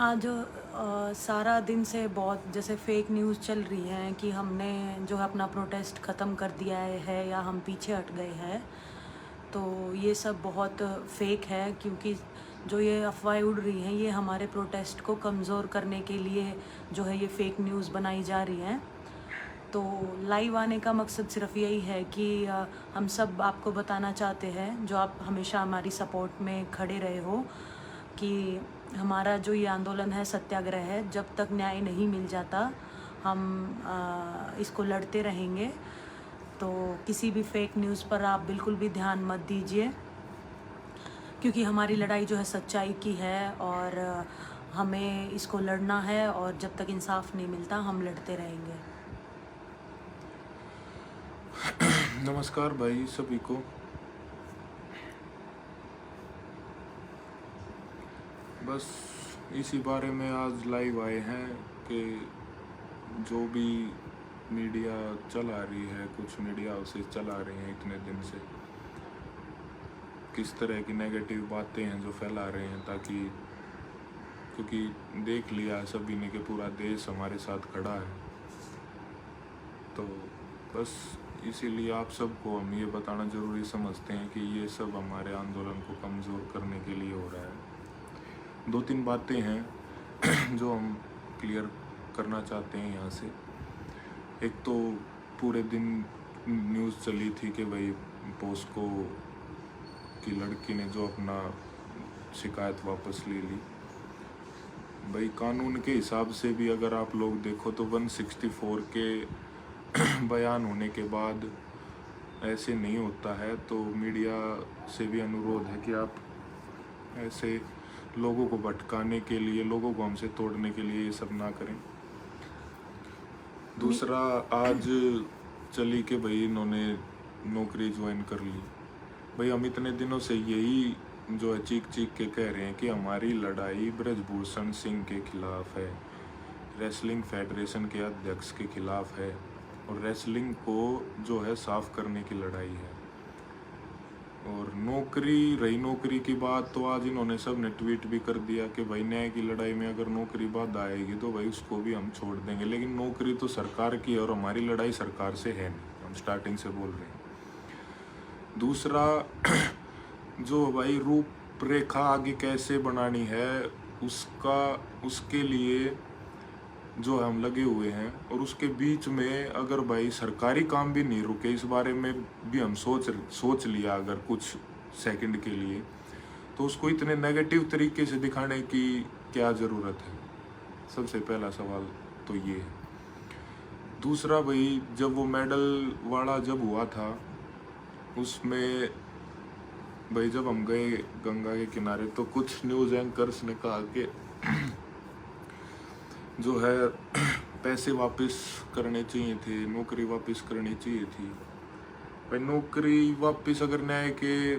आज सारा दिन से बहुत जैसे फेक न्यूज़ चल रही है कि हमने जो है अपना प्रोटेस्ट ख़त्म कर दिया है या हम पीछे हट गए हैं। तो ये सब बहुत फेक है, क्योंकि जो ये अफवाहें उड़ रही हैं ये हमारे प्रोटेस्ट को कमज़ोर करने के लिए जो है ये फेक न्यूज़ बनाई जा रही हैं। तो लाइव आने का मकसद सिर्फ यही है कि हम सब आपको बताना चाहते हैं, जो आप हमेशा हमारी सपोर्ट में खड़े रहे हो, कि हमारा जो ये आंदोलन है, सत्याग्रह है, जब तक न्याय नहीं मिल जाता हम इसको लड़ते रहेंगे। तो किसी भी फेक न्यूज़ पर आप बिल्कुल भी ध्यान मत दीजिए, क्योंकि हमारी लड़ाई जो है सच्चाई की है और हमें इसको लड़ना है, और जब तक इंसाफ नहीं मिलता हम लड़ते रहेंगे। नमस्कार भाई सभी को। बस इसी बारे में आज लाइव आए हैं कि जो भी मीडिया चला रही है, कुछ मीडिया हाउसेस चला रहे हैं इतने दिन से, किस तरह की नेगेटिव बातें हैं जो फैला रहे हैं, ताकि क्योंकि देख लिया सभी ने कि पूरा देश हमारे साथ खड़ा है। तो बस इसीलिए आप सबको हम ये बताना ज़रूरी समझते हैं कि ये सब हमारे आंदोलन को कमज़ोर करने के लिए हो रहा है। 2-3 बातें हैं जो हम क्लियर करना चाहते हैं यहाँ से। एक तो पूरे दिन न्यूज़ चली थी कि भाई पोस्को की लड़की ने जो अपना शिकायत वापस ले ली। भाई कानून के हिसाब से भी अगर आप लोग देखो तो 164 के बयान होने के बाद ऐसे नहीं होता है। तो मीडिया से भी अनुरोध है कि आप ऐसे लोगों को भटकाने के लिए, लोगों को हमसे तोड़ने के लिए ये सब ना करें। दूसरा, आज चली कि भाई इन्होंने नौकरी ज्वाइन कर ली। भाई हम इतने दिनों से यही जो है चीख चीख के कह रहे हैं कि हमारी लड़ाई ब्रजभूषण सिंह के खिलाफ है, रेसलिंग फेडरेशन के अध्यक्ष के खिलाफ है, और रेसलिंग को जो है साफ करने की लड़ाई है। और नौकरी की बात, तो आज इन्होंने सब ने ट्वीट भी कर दिया कि भाई न्याय की लड़ाई में अगर नौकरी बाधा आएगी तो भाई उसको भी हम छोड़ देंगे। लेकिन नौकरी तो सरकार की है और हमारी लड़ाई सरकार से है नहीं, हम स्टार्टिंग से बोल रहे हैं। दूसरा, जो भाई रूपरेखा आगे कैसे बनानी है उसके लिए जो हम लगे हुए हैं, और उसके बीच में अगर भाई सरकारी काम भी नहीं रुके, इस बारे में भी हम सोच लिया अगर कुछ सेकंड के लिए, तो उसको इतने नेगेटिव तरीके से दिखाने की क्या ज़रूरत है। सबसे पहला सवाल तो ये है। दूसरा, भाई जब वो मेडल वाला जब हुआ था, उसमें भाई जब हम गए गंगा के किनारे तो कुछ न्यूज़ एंकर्स ने कहा कि जो है पैसे वापस करने चाहिए थे, नौकरी वापस करनी चाहिए थी। भाई नौकरी वापस अगर न्याय के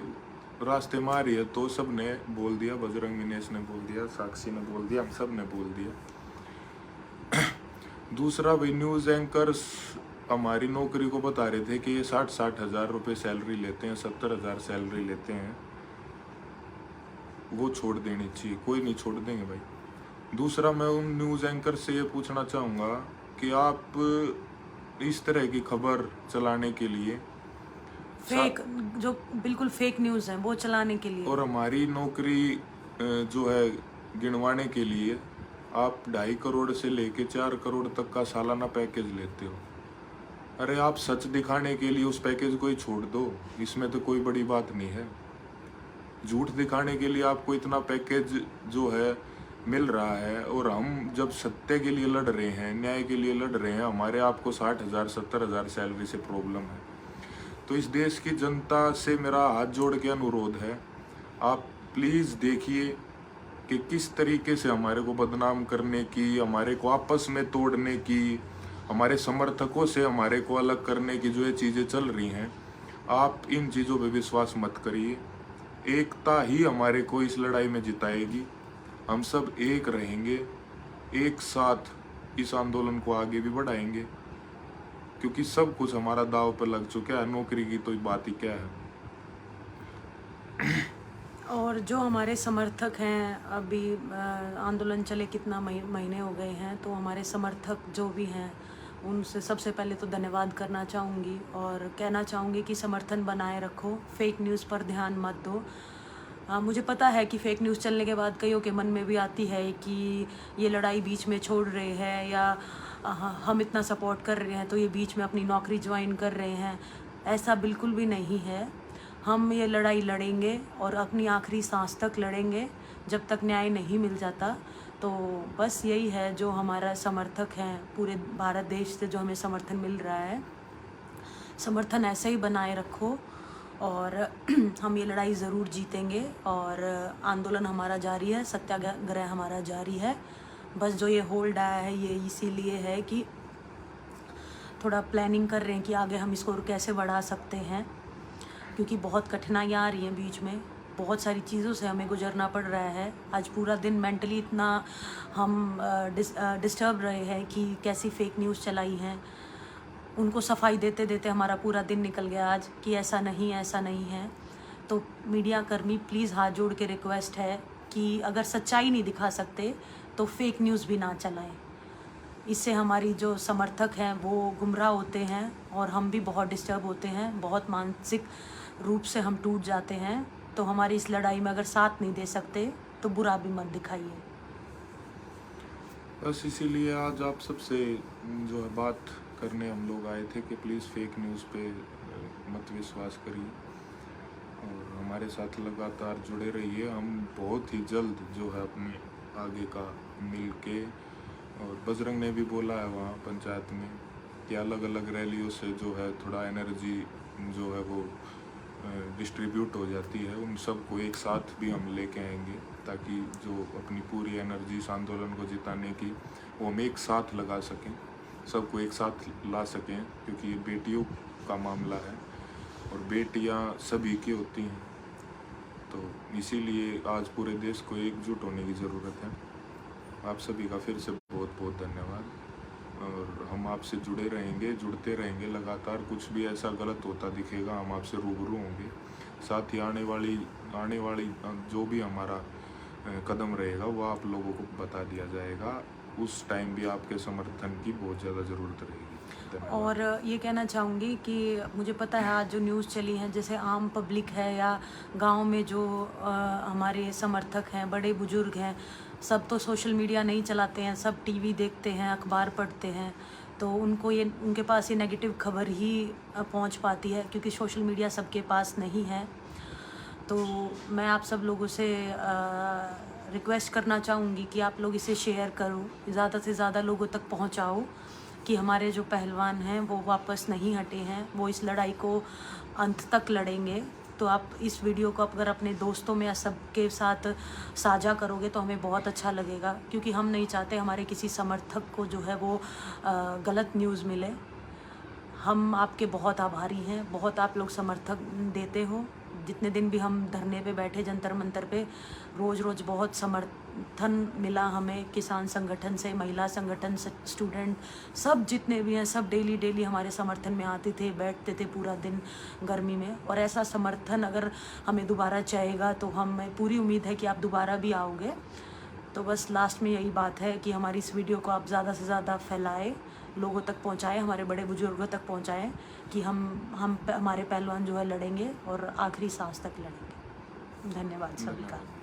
रास्ते में आ रही है तो सब ने बोल दिया, बजरंग विनेश ने बोल दिया, साक्षी ने बोल दिया, हम सब ने बोल दिया। दूसरा, भाई न्यूज़ एंकर्स हमारी नौकरी को बता रहे थे कि ये 60-60 हज़ार रुपये सैलरी लेते हैं, 70,000 सैलरी लेते हैं, वो छोड़ देनी चाहिए। कोई नहीं छोड़ देंगे भाई। दूसरा, मैं उन न्यूज़ एंकर से ये पूछना चाहूँगा कि आप इस तरह की खबर चलाने के लिए फेक, जो बिल्कुल फेक न्यूज़ हैं वो चलाने के लिए, और हमारी नौकरी जो है गिनवाने के लिए आप 2.5 करोड़ से लेके 4 करोड़ तक का सालाना पैकेज लेते हो। अरे आप सच दिखाने के लिए उस पैकेज को ही छोड़ दो, इसमें तो कोई बड़ी बात नहीं है। झूठ दिखाने के लिए आपको इतना पैकेज जो है मिल रहा है, और हम जब सत्य के लिए लड़ रहे हैं, न्याय के लिए लड़ रहे हैं, हमारे आपको 60,000 70,000 सैलरी से प्रॉब्लम है। तो इस देश की जनता से मेरा हाथ जोड़ के अनुरोध है, आप प्लीज़ देखिए कि किस तरीके से हमारे को बदनाम करने की, हमारे को आपस में तोड़ने की, हमारे समर्थकों से हमारे को अलग करने की जो ये चीज़ें चल रही हैं, आप इन चीज़ों पे विश्वास मत करिए। एकता ही हमारे को इस लड़ाई में जिताएगी। हम सब एक रहेंगे, एक साथ इस आंदोलन को आगे भी बढ़ाएंगे, क्योंकि सब कुछ हमारा दाव पर लग चुका है। नौकरी की तो बात ही क्या है। और जो हमारे समर्थक हैं, अभी आंदोलन चले कितना महीने हो गए हैं, तो हमारे समर्थक जो भी हैं उनसे सबसे पहले तो धन्यवाद करना चाहूँगी और कहना चाहूँगी कि समर्थन बनाए रखो, फेक न्यूज़ पर ध्यान मत दो। मुझे पता है कि फेक न्यूज़ चलने के बाद कईयों के मन में भी आती है कि ये लड़ाई बीच में छोड़ रहे हैं या हम इतना सपोर्ट कर रहे हैं तो ये बीच में अपनी नौकरी ज्वाइन कर रहे हैं। ऐसा बिल्कुल भी नहीं है। हम ये लड़ाई लड़ेंगे और अपनी आखिरी सांस तक लड़ेंगे जब तक न्याय नहीं मिल जाता। तो बस यही है जो हमारा समर्थक हैं, पूरे भारत देश से जो हमें समर्थन मिल रहा है, समर्थन ऐसे ही बनाए रखो और हम ये लड़ाई ज़रूर जीतेंगे। और आंदोलन हमारा जारी है, सत्याग्रह हमारा जारी है। बस जो ये होल्ड आया है ये इसीलिए है कि थोड़ा प्लानिंग कर रहे हैं कि आगे हम इसको और कैसे बढ़ा सकते हैं, क्योंकि बहुत कठिनाइयाँ आ रही हैं बीच में, बहुत सारी चीज़ों से हमें गुजरना पड़ रहा है। आज पूरा दिन मेंटली इतना हम डिस्टर्ब रहे हैं कि कैसी फेक न्यूज़ चलाई हैं, उनको सफाई देते देते हमारा पूरा दिन निकल गया आज कि ऐसा नहीं है। तो मीडिया कर्मी प्लीज़ हाथ जोड़ के रिक्वेस्ट है कि अगर सच्चाई नहीं दिखा सकते तो फेक न्यूज़ भी ना चलाएं। इससे हमारी जो समर्थक हैं वो गुमराह होते हैं और हम भी बहुत डिस्टर्ब होते हैं, बहुत मानसिक रूप से हम टूट जाते हैं। तो हमारी इस लड़ाई में अगर साथ नहीं दे सकते तो बुरा भी मत दिखाइए। बस इसीलिए आज आप सबसे जो है बात करने हम लोग आए थे कि प्लीज़ फेक न्यूज़ पे मत विश्वास करिए और हमारे साथ लगातार जुड़े रहिए। हम बहुत ही जल्द जो है अपने आगे का मिल के, और बजरंग ने भी बोला है वहाँ पंचायत में कि अलग अलग रैलियों से जो है थोड़ा एनर्जी जो है वो डिस्ट्रीब्यूट हो जाती है, उन सबको एक साथ भी हम लेके आएंगे ताकि जो अपनी पूरी एनर्जी इस आंदोलन को जिताने की वो हम एक साथ लगा सकें, सबको एक साथ ला सकें, क्योंकि ये बेटियों का मामला है और बेटियां सभी की होती हैं। तो इसीलिए आज पूरे देश को एकजुट होने की ज़रूरत है। आप सभी का फिर से बहुत बहुत धन्यवाद और हम आपसे जुड़ते रहेंगे लगातार। कुछ भी ऐसा गलत होता दिखेगा हम आपसे रूबरू होंगे। साथ ही आने वाली जो भी हमारा कदम रहेगा वो आप लोगों को बता दिया जाएगा। उस टाइम भी आपके समर्थन की बहुत ज़्यादा ज़रूरत रहेगी। और ये कहना चाहूँगी कि मुझे पता है आज जो न्यूज़ चली है, जैसे आम पब्लिक है या गांव में जो हमारे समर्थक हैं, बड़े बुजुर्ग हैं, सब तो सोशल मीडिया नहीं चलाते हैं, सब टीवी देखते हैं, अखबार पढ़ते हैं, तो उनके पास ये नेगेटिव खबर ही पहुंच पाती है क्योंकि सोशल मीडिया सबके पास नहीं है। तो मैं आप सब लोगों से रिक्वेस्ट करना चाहूँगी कि आप लोग इसे शेयर करो, ज़्यादा से ज़्यादा लोगों तक पहुँचाओ कि हमारे जो पहलवान हैं वो वापस नहीं हटे हैं, वो इस लड़ाई को अंत तक लड़ेंगे। तो आप इस वीडियो को अगर अपने दोस्तों में या सबके साथ साझा करोगे तो हमें बहुत अच्छा लगेगा, क्योंकि हम नहीं चाहते हमारे किसी समर्थक को जो है वो गलत न्यूज़ मिले। हम आपके बहुत आभारी हैं, बहुत आप लोग समर्थक देते हो। जितने दिन भी हम धरने पे बैठे जंतर मंतर पे, रोज़ बहुत समर्थन मिला हमें, किसान संगठन से, महिला संगठन से, स्टूडेंट, सब जितने भी हैं सब डेली हमारे समर्थन में आते थे, बैठते थे पूरा दिन गर्मी में। और ऐसा समर्थन अगर हमें दोबारा चाहेगा तो हमें पूरी उम्मीद है कि आप दोबारा भी आओगे। तो बस लास्ट में यही बात है कि हमारी इस वीडियो को आप ज़्यादा से ज़्यादा फैलाएं, लोगों तक पहुंचाएं, हमारे बड़े बुजुर्गों तक पहुंचाएं कि हमारे पहलवान जो है लड़ेंगे और आखिरी सांस तक लड़ेंगे। धन्यवाद सभी का।